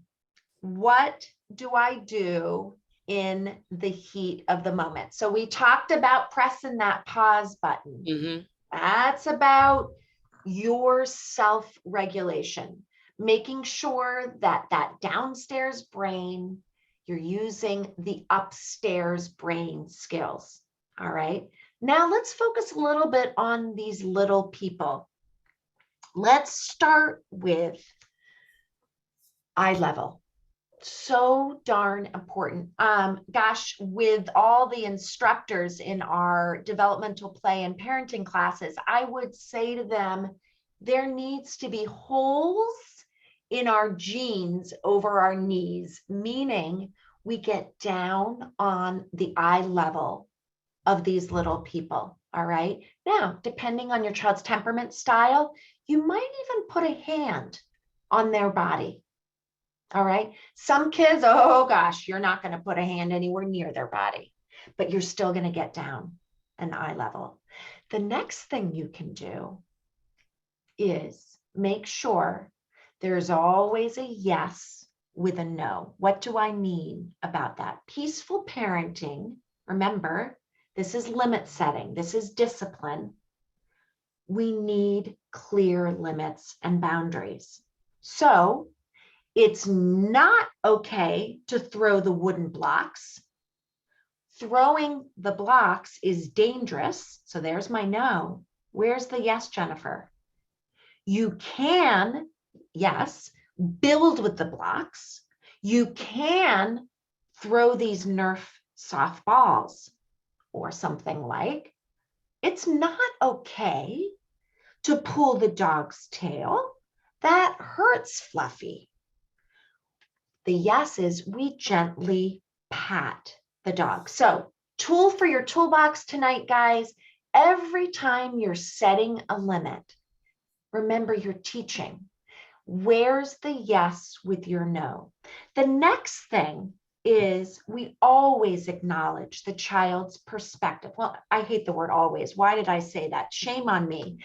what do I do in the heat of the moment? So we talked about pressing that pause button. Mm-hmm. That's about your self-regulation, making sure that that downstairs brain, you're using the upstairs brain skills. All right. Now let's focus a little bit on these little people. Let's start with eye level. So darn important. Gosh, with all the instructors in our developmental play and parenting classes, I would say to them, there needs to be holes in our jeans over our knees, meaning we get down on the eye level of these little people. All right. Now, depending on your child's temperament style, you might even put a hand on their body. All right. Some kids, oh gosh, you're not going to put a hand anywhere near their body, but you're still going to get down an eye level. The next thing you can do is make sure there's always a yes with a no. What do I mean about that? Peaceful parenting, remember, this is limit setting. This is discipline. We need clear limits and boundaries. So it's not okay to throw the wooden blocks. Throwing the blocks is dangerous. So there's my no. Where's the yes, Jennifer? You can, yes, build with the blocks. You can throw these Nerf softballs or something like. It's not okay to pull the dog's tail. That hurts Fluffy. The yes is we gently pat the dog. So tool for your toolbox tonight, guys, every time you're setting a limit, remember you're teaching. Where's the yes with your no? The next thing is we always acknowledge the child's perspective. Well, I hate the word always. Why did I say that? Shame on me.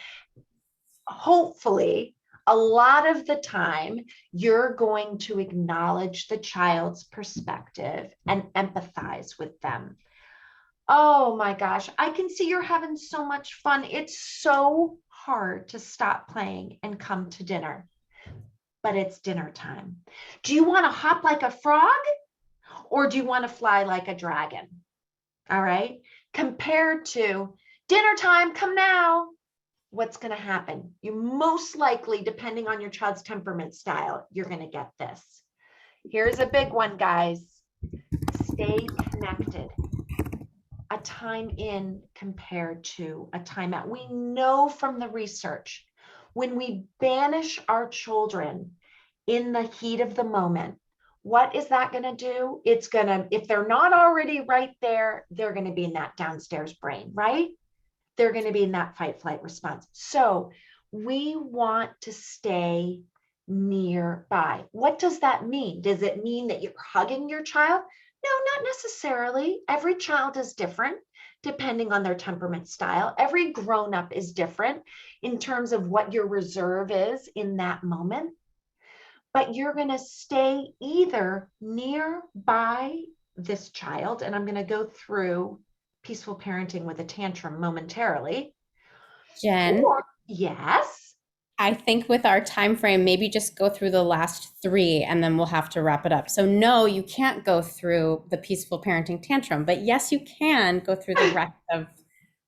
Hopefully, a lot of the time, you're going to acknowledge the child's perspective and empathize with them. Oh my gosh, I can see you're having so much fun. It's so hard to stop playing and come to dinner, but it's dinner time. Do you want to hop like a frog or do you want to fly like a dragon? All right. Compared to dinner time, come now. What's going to happen? You most likely, depending on your child's temperament style, you're going to get this. Here's a big one, guys. Stay connected. A time in compared to a time out. We know from the research, when we banish our children in the heat of the moment, what is that going to do? It's going to, if they're not already right there, they're going to be in that downstairs brain, right? They're going to be in that fight, flight response. So we want to stay nearby. What does that mean? Does it mean that you're hugging your child? No, not necessarily. Every child is different depending on their temperament style. Every grown-up is different in terms of what your reserve is in that moment. But you're going to stay either nearby this child, and I'm going to go through peaceful parenting with a tantrum momentarily. Jen, yes. I think with our time frame, maybe just go through the last 3 and then we'll have to wrap it up. So no, you can't go through the peaceful parenting tantrum, but yes, you can go through the rest of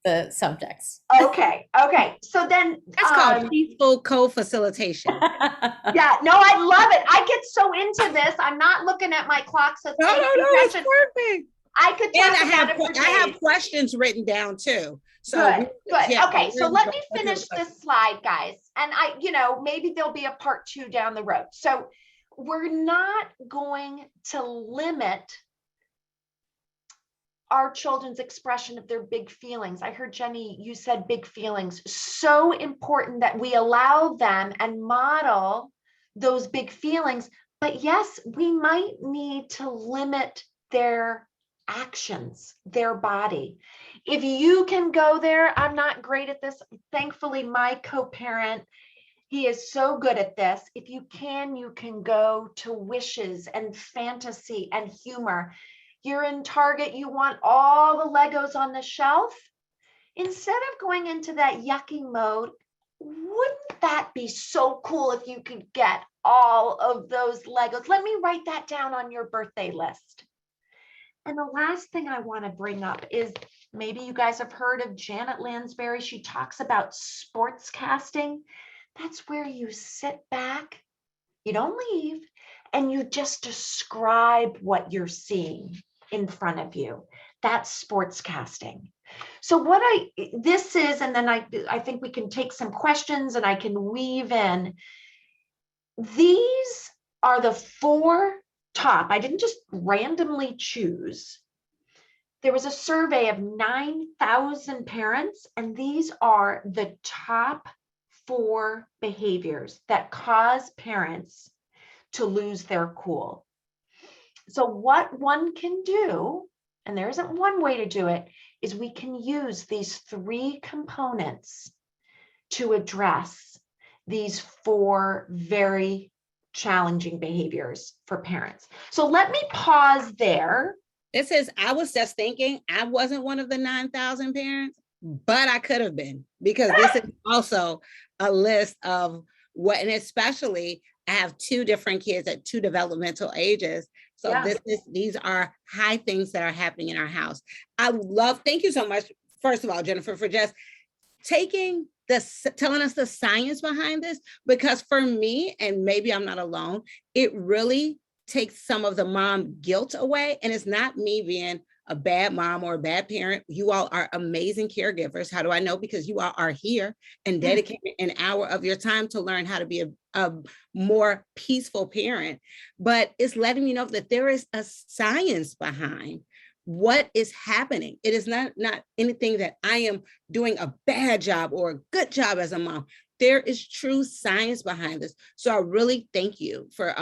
the subjects. Okay. So then That's called peaceful co-facilitation. Yeah, no, I love it. I get so into this. I'm not looking at my clock. So No, it's perfect. I could talk And I have questions written down too. So good. Yeah, okay, so let me finish this slide, guys. And maybe there'll be a part 2 down the road. So we're not going to limit our children's expression of their big feelings. I heard Jenny, you said big feelings. So important that we allow them and model those big feelings. But yes, we might need to limit their actions, their body. If you can go there, I'm not great at this. Thankfully, my co-parent, he is so good at this. If you can go to wishes and fantasy and humor. You're in Target, you want all the Legos on the shelf. Instead of going into that yucky mode, wouldn't that be so cool if you could get all of those Legos? Let me write that down on your birthday list. And the last thing I want to bring up is maybe you guys have heard of Janet Lansbury. She talks about sports casting. That's where you sit back, you don't leave, and you just describe what you're seeing in front of you. That's sports casting. So what this is, and then I think we can take some questions and I can weave in. These are the 4 top. I didn't just randomly choose. There was a survey of 9,000 parents, and these are the top 4 behaviors that cause parents to lose their cool. So what one can do, and there isn't one way to do it, is we can use these 3 components to address these 4 very challenging behaviors for parents. So let me pause there. This is, I was just thinking, I wasn't one of the 9,000 parents, but I could have been, because this is also a list of what, and especially I have 2 different kids at 2 developmental ages. So yeah. These are high things that are happening in our house. Thank you so much, first of all, Jennifer, for just telling us the science behind this, because for me, and maybe I'm not alone, it really takes some of the mom guilt away. And it's not me being a bad mom or a bad parent. You all are amazing caregivers. How do I know? Because you all are here and dedicating an hour of your time to learn how to be a more peaceful parent. But it's letting me know that there is a science behind what is happening. It is not anything that I am doing a bad job or a good job as a mom. there is true science behind this. So I really thank you for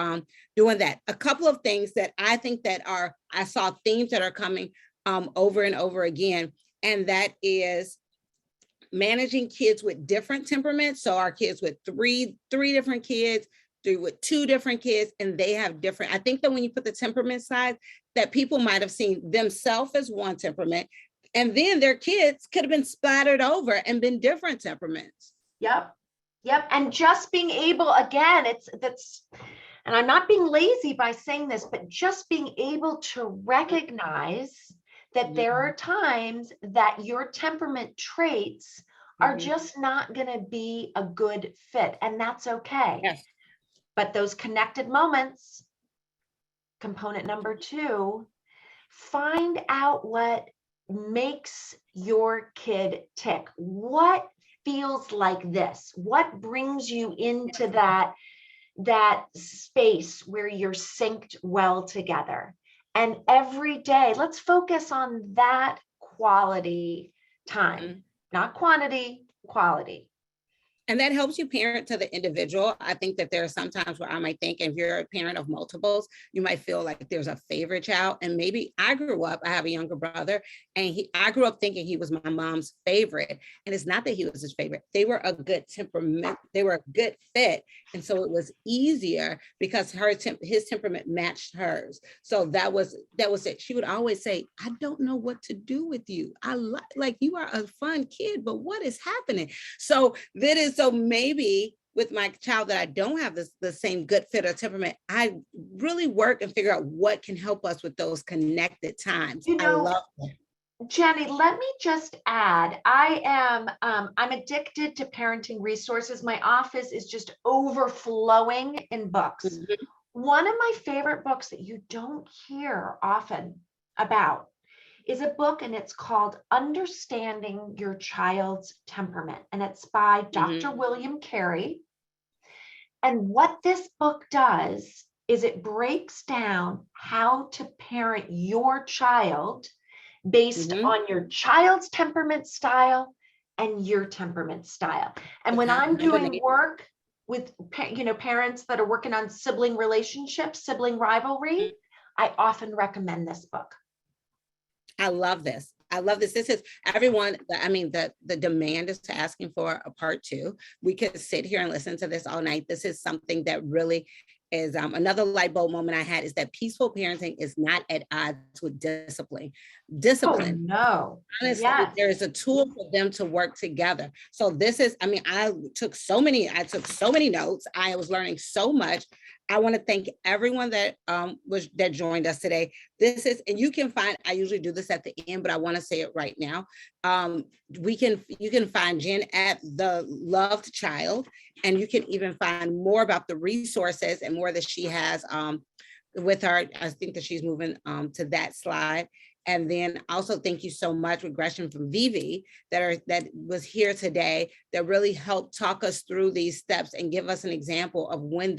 doing that. A couple of things that I think that I saw themes that are coming over and over again, and that is managing kids with different temperaments. So our kids with three different kids, three with two different kids, and they have different. I think that when you put the temperament side, that people might have seen themselves as one temperament, and then their kids could have been splattered over and been different temperaments. Yep. And just being able, again, and I'm not being lazy by saying this, but just being able to recognize that there are times that your temperament traits are just not going to be a good fit, and that's okay. Yes. But those connected moments, component number 2, find out what makes your kid tick. What feels like this? What brings you into that space where you're synced well together? And every day, let's focus on that quality time, not quantity, quality. And that helps you parent to the individual. I think that there are some times where I might think, if you're a parent of multiples, you might feel like there's a favorite child. And maybe I have a younger brother, and I grew up thinking he was my mom's favorite. And it's not that he was his favorite. They were a good temperament. They were a good fit. And so it was easier because his temperament matched hers. So that was it. She would always say, I don't know what to do with you. I like you are a fun kid, but what is happening? So maybe with my child that I don't have the same good fit or temperament, I really work and figure out what can help us with those connected times. I love that. Jenny, let me just add, I'm addicted to parenting resources. My office is just overflowing in books. One of my favorite books that you don't hear often about is a book, and it's called Understanding Your Child's Temperament. And it's by Dr. William Carey. And what this book does is it breaks down how to parent your child based on your child's temperament style and your temperament style. And when I'm doing work with parents that are working on sibling relationships, sibling rivalry, I often recommend this book. I love this. This is everyone. The demand is asking for a part 2. We could sit here and listen to this all night. This is something that really is another light bulb moment I had, is that peaceful parenting is not at odds with discipline. Oh, no. Honestly, Yes. there is a tool for them to work together. So this is, I took so many notes. I was learning so much. I want to thank everyone that joined us today. This is, and you can find, I usually do this at the end, but I want to say it right now. You can find Jen at The Loved Child, and you can even find more about the resources and more that she has with her. I think that she's moving to that slide. And then also thank you so much with Gretchen from Vivvi that was here today, that really helped talk us through these steps and give us an example of when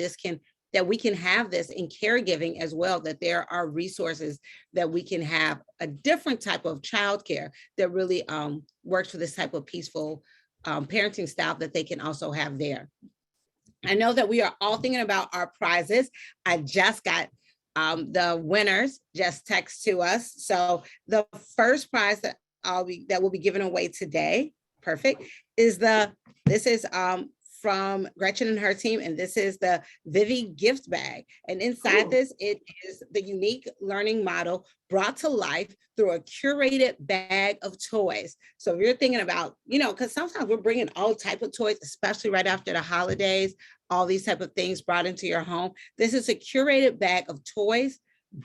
that we can have this in caregiving as well, that there are resources that we can have a different type of childcare that really works for this type of peaceful parenting style that they can also have there. I know that we are all thinking about our prizes. I just got the winners just text to us. So the first prize that will be given away today, perfect, is this is from Gretchen and her team, and this is the Vivvi gift bag. And inside this, it is the unique learning model brought to life through a curated bag of toys. So if you're thinking about, because sometimes we're bringing all type of toys, especially right after the holidays, all these type of things brought into your home. This is a curated bag of toys,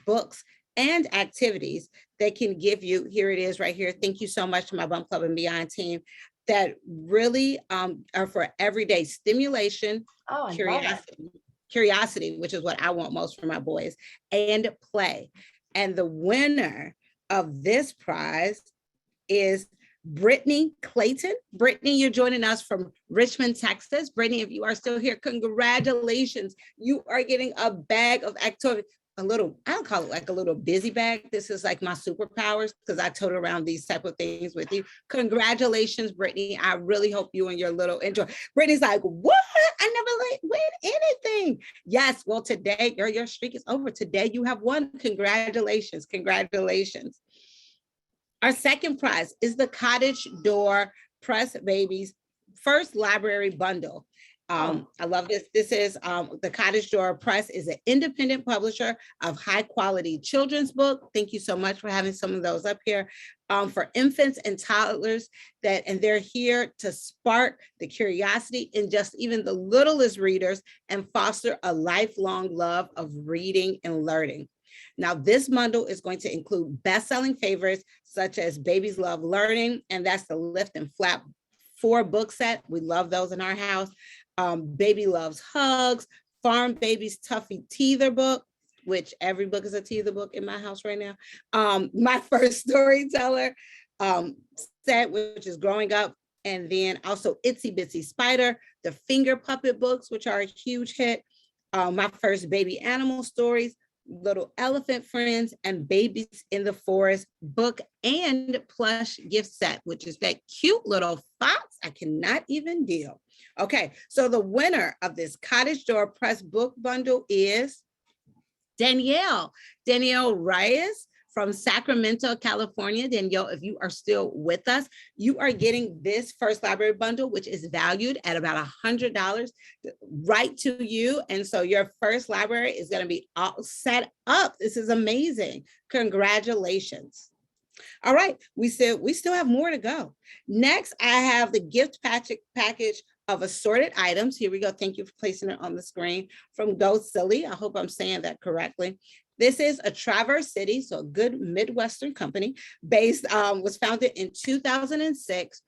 books, and activities that can give you, here it is right here. Thank you so much to my Bump Club and Beyond team that really are for everyday stimulation, curiosity, which is what I want most for my boys, and play. And the winner of this prize is Brittany Clayton. Brittany, you're joining us from Richmond, Texas. Brittany, if you are still here, congratulations. You are getting a bag of activity. I'll call it like a little busy bag. This is like my superpowers because I tote around these type of things with you. Congratulations, Brittany. I really hope you and your little enjoy. Brittany's like, what? I never win anything. Yes, well, today, girl, your streak is over. Today you have won. Congratulations. Congratulations. Our second prize is the Cottage Door Press Babies first library bundle. I love this. This is the Cottage Door Press is an independent publisher of high quality children's book. Thank you so much for having some of those up here for infants and toddlers and they're here to spark the curiosity in just even the littlest readers and foster a lifelong love of reading and learning. Now, this bundle is going to include best-selling favorites such as Babies Love Learning, and that's the Lift and Flap 4-book set. We love those in our house. Baby Loves Hugs, Farm Baby's Tuffy Teether book, which every book is a teether book in my house right now. My First Storyteller set, which is Growing Up, and then also Itsy Bitsy Spider, the Finger Puppet books, which are a huge hit. My First Baby Animal Stories, Little Elephant Friends, and Babies in the Forest book and plush gift set, which is that cute little fox. I cannot even deal. Okay, so the winner of this Cottage Door Press book bundle is Danielle Reyes from Sacramento, California. Danielle, if you are still with us, you are getting this first library bundle, which is valued at about $100 right to you. And so your first library is going to be all set up. This is amazing. Congratulations. All right, we still have more to go. Next, I have the gift package of assorted items. Here we go. Thank you for placing it on the screen from Go Silly. I hope I'm saying that correctly. This is a Traverse City, so a good Midwestern company was founded in 2006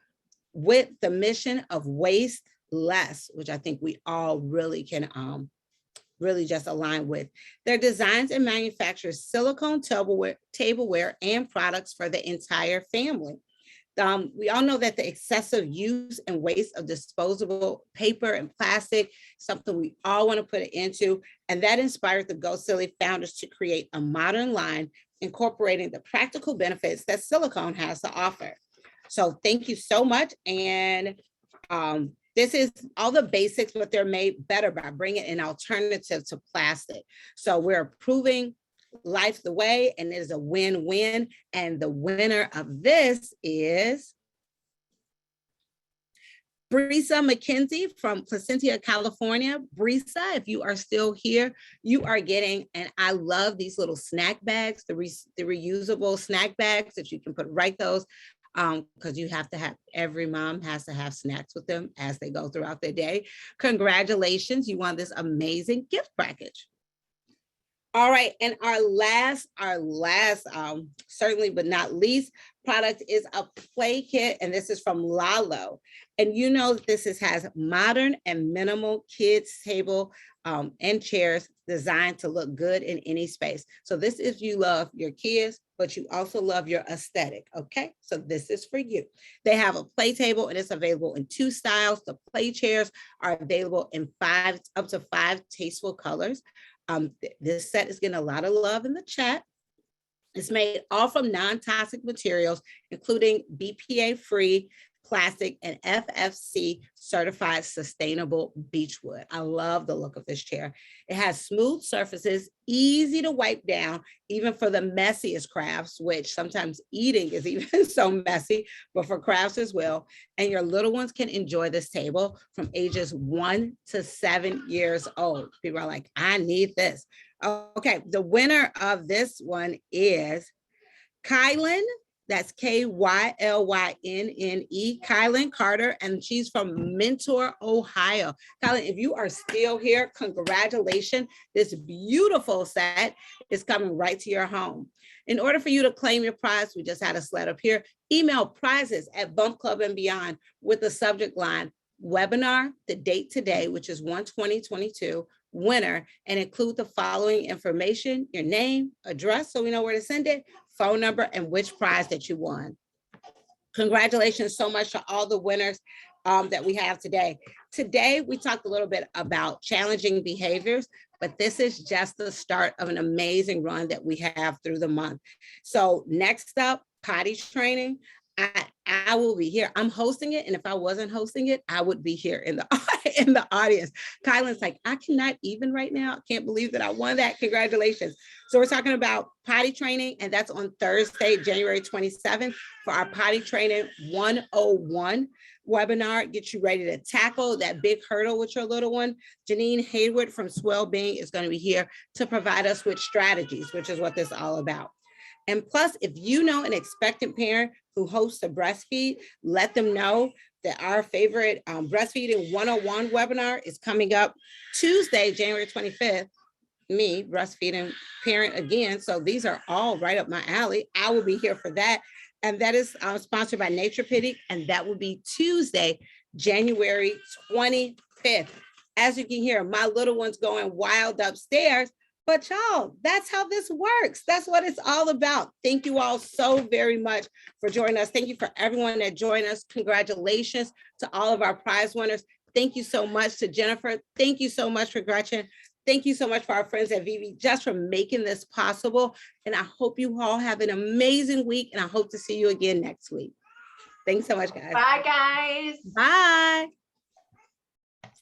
with the mission of waste less, which I think we all really can really just align with. Their designs and manufactures silicone tableware and products for the entire family. We all know that the excessive use and waste of disposable paper and plastic, something we all want to put it into, and that inspired the Go Silly founders to create a modern line incorporating the practical benefits that silicone has to offer. So thank you so much. And this is all the basics, but they're made better by bringing an alternative to plastic. So we're proving life the way, and it is a win-win. And the winner of this is Brisa McKenzie from Placentia, California. Brisa, if you are still here, you are getting, and I love these little snack bags, the reusable snack bags that you can put right those, because every mom has to have snacks with them as they go throughout their day. Congratulations, you won this amazing gift package. All right, and our last, certainly but not least, product is a play kit, and this is from Lalo. And you know this has modern and minimal kids table and chairs designed to look good in any space. So this is if you love your kids, but you also love your aesthetic, okay? So this is for you. They have a play table and it's available in 2 styles. The play chairs are available in up to 5 tasteful colors. This set is getting a lot of love in the chat. It's made all from non-toxic materials, including BPA-free plastic and FFC certified sustainable beechwood. I love the look of this chair. It has smooth surfaces, easy to wipe down, even for the messiest crafts, which sometimes eating is even so messy, but for crafts as well. And your little ones can enjoy this table from ages 1 to 7 years old. People are like, I need this. Okay, the winner of this one is Kylan. That's Kylyenne, Kylan Carter, and she's from Mentor, Ohio. Kylan, if you are still here, congratulations. This beautiful set is coming right to your home. In order for you to claim your prize, we just had a slide up here. Email prizes at Bump Club and Beyond with the subject line, webinar, the date today, which is 1/20/22, winner, and include the following information, your name, address, so we know where to send it, phone number, and which prize that you won. Congratulations so much to all the winners that we have today. Today, we talked a little bit about challenging behaviors, but this is just the start of an amazing run that we have through the month. So next up, potty training. I will be here. I'm hosting it, and if I wasn't hosting it, I would be here in the audience. Kylan's like, I cannot even right now. I can't believe that I won that. Congratulations. So we're talking about potty training, and that's on Thursday, January 27th for our potty training 101 webinar. Get you ready to tackle that big hurdle with your little one. Janine Hayward from Swell Being is going to be here to provide us with strategies, which is what this is all about. And plus, if you know an expectant parent who hosts a breastfeed, let them know that our favorite breastfeeding 101 webinar is coming up Tuesday, January 25th. Me, breastfeeding parent again. So these are all right up my alley. I will be here for that. And that is sponsored by Nature Pity. And that will be Tuesday, January 25th. As you can hear, my little one's going wild upstairs. But y'all, that's how this works. That's what it's all about. Thank you all so very much for joining us. Thank you for everyone that joined us. Congratulations to all of our prize winners. Thank you so much to Jennifer. Thank you so much for Gretchen. Thank you so much for our friends at Vivvi just for making this possible. And I hope you all have an amazing week. And I hope to see you again next week. Thanks so much, guys. Bye, guys. Bye.